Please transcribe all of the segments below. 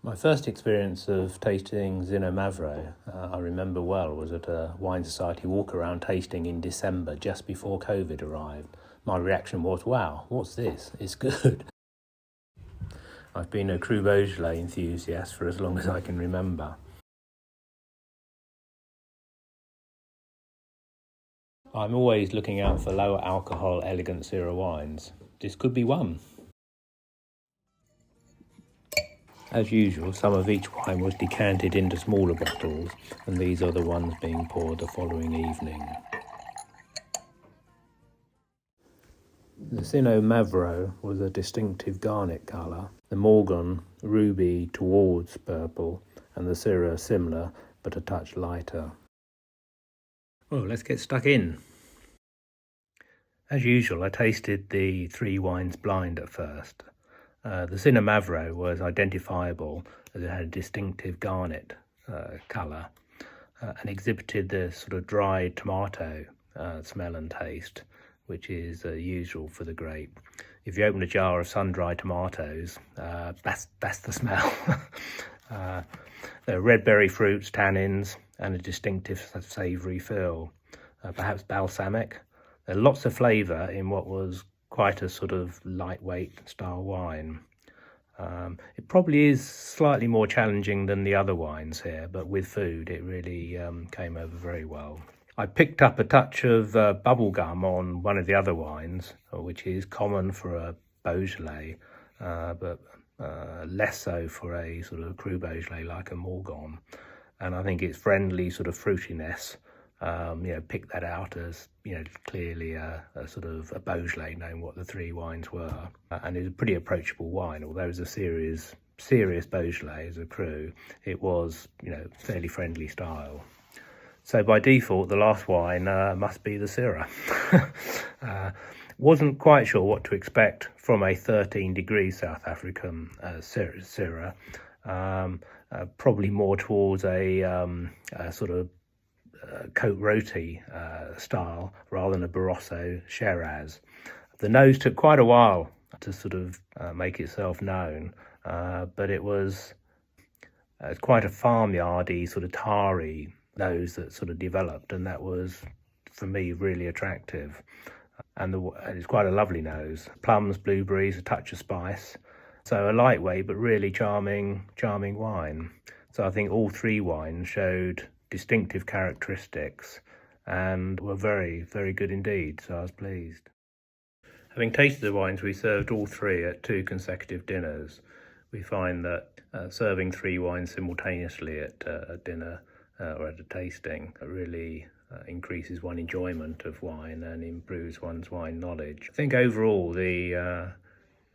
My first experience of tasting Xinomavro, I remember well, was at a wine society walk-around tasting in December, just before COVID arrived. My reaction was, wow, what's this? It's good. I've been a Cru Beaujolais enthusiast for as long as I can remember. I'm always looking out for lower alcohol, elegant Syrah wines. This could be one. As usual, some of each wine was decanted into smaller bottles, and these are the ones being poured the following evening. The Xinomavro was a distinctive garnet colour, the Morgon ruby towards purple, and the Syrah similar but a touch lighter. Well, let's get stuck in. As usual, I tasted the three wines blind at first. The Xinomavro was identifiable as it had a distinctive garnet colour and exhibited the sort of dried tomato smell and taste, which is usual for the grape. If you open a jar of sun-dried tomatoes, that's the smell. There are red berry fruits, tannins, and a distinctive savoury feel, perhaps balsamic. There are lots of flavour in what was quite a sort of lightweight style wine. It probably is slightly more challenging than the other wines here, but with food it really came over very well. I picked up a touch of bubblegum on one of the other wines, which is common for a Beaujolais, but less so for a sort of Cru Beaujolais like a Morgon. And I think its friendly sort of fruitiness, picked that out as, clearly a sort of a Beaujolais, knowing what the three wines were. And it's a pretty approachable wine, although it was a serious Beaujolais as a Cru, it was, fairly friendly style. So by default, the last wine must be the Syrah. Wasn't quite sure what to expect from a 13-degree South African Syrah. Probably more towards a sort of Cote Roti style rather than a Barosso Shiraz. The nose took quite a while to sort of make itself known, but it was quite a farmyardy, sort of tarry nose that sort of developed, and that was, for me, really attractive. And it's quite a lovely nose. Plums, blueberries, a touch of spice. So a lightweight but really charming wine. So I think all three wines showed distinctive characteristics and were very, very good indeed. So I was pleased. Having tasted the wines, we served all three at 2 consecutive dinners. We find that serving 3 wines simultaneously at a dinner or at a tasting really increases one's enjoyment of wine and improves one's wine knowledge. I think overall the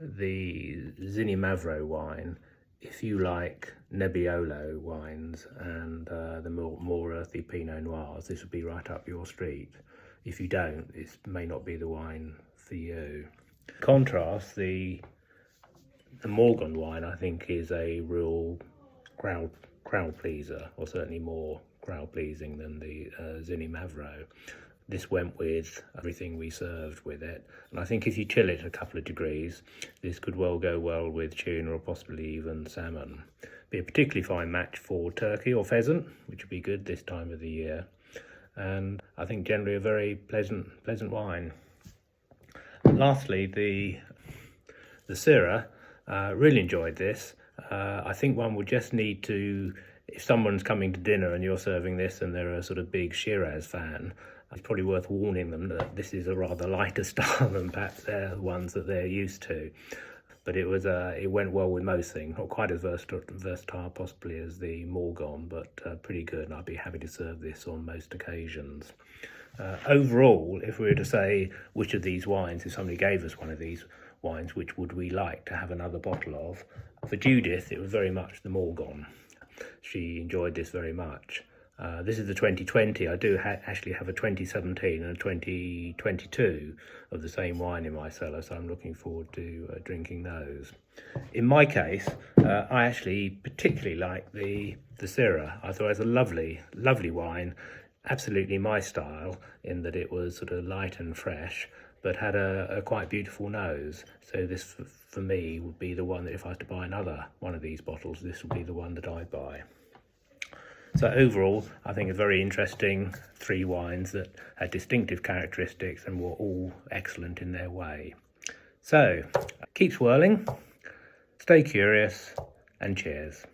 Xinomavro wine, if you like Nebbiolo wines and the more earthy Pinot Noirs, this would be right up your street. If you don't, this may not be the wine for you. Contrast, the Morgon wine, I think, is a real crowd pleaser, or certainly more crowd pleasing than the Xinomavro. This went with everything we served with it, and I think if you chill it a couple of degrees, this could well go well with tuna or possibly even salmon. Be a particularly fine match for turkey or pheasant, which would be good this time of the year, and I think generally a very pleasant wine. Lastly, the Syrah, really enjoyed this. I think one would just need to, if someone's coming to dinner and you're serving this and they're a sort of big Shiraz fan, it's probably worth warning them that this is a rather lighter style than perhaps they're ones that they're used to. But it went well with most things. Not quite as versatile possibly as the Morgon, but pretty good, and I'd be happy to serve this on most occasions. Overall, if we were to say which of these wines, if somebody gave us one of these wines, which would we like to have another bottle of? For Judith, it was very much the Morgon. She enjoyed this very much. This is the 2020. I do actually have a 2017 and a 2022 of the same wine in my cellar, so I'm looking forward to drinking those. In my case, I actually particularly like the Syrah. I thought it was a lovely wine, absolutely my style in that it was sort of light and fresh, but had a quite beautiful nose. So this, for me, would be the one that if I was to buy another one of these bottles, this would be the one that I'd buy. So overall, I think it's very interesting, 3 wines that had distinctive characteristics and were all excellent in their way. So, keep swirling, stay curious, and cheers.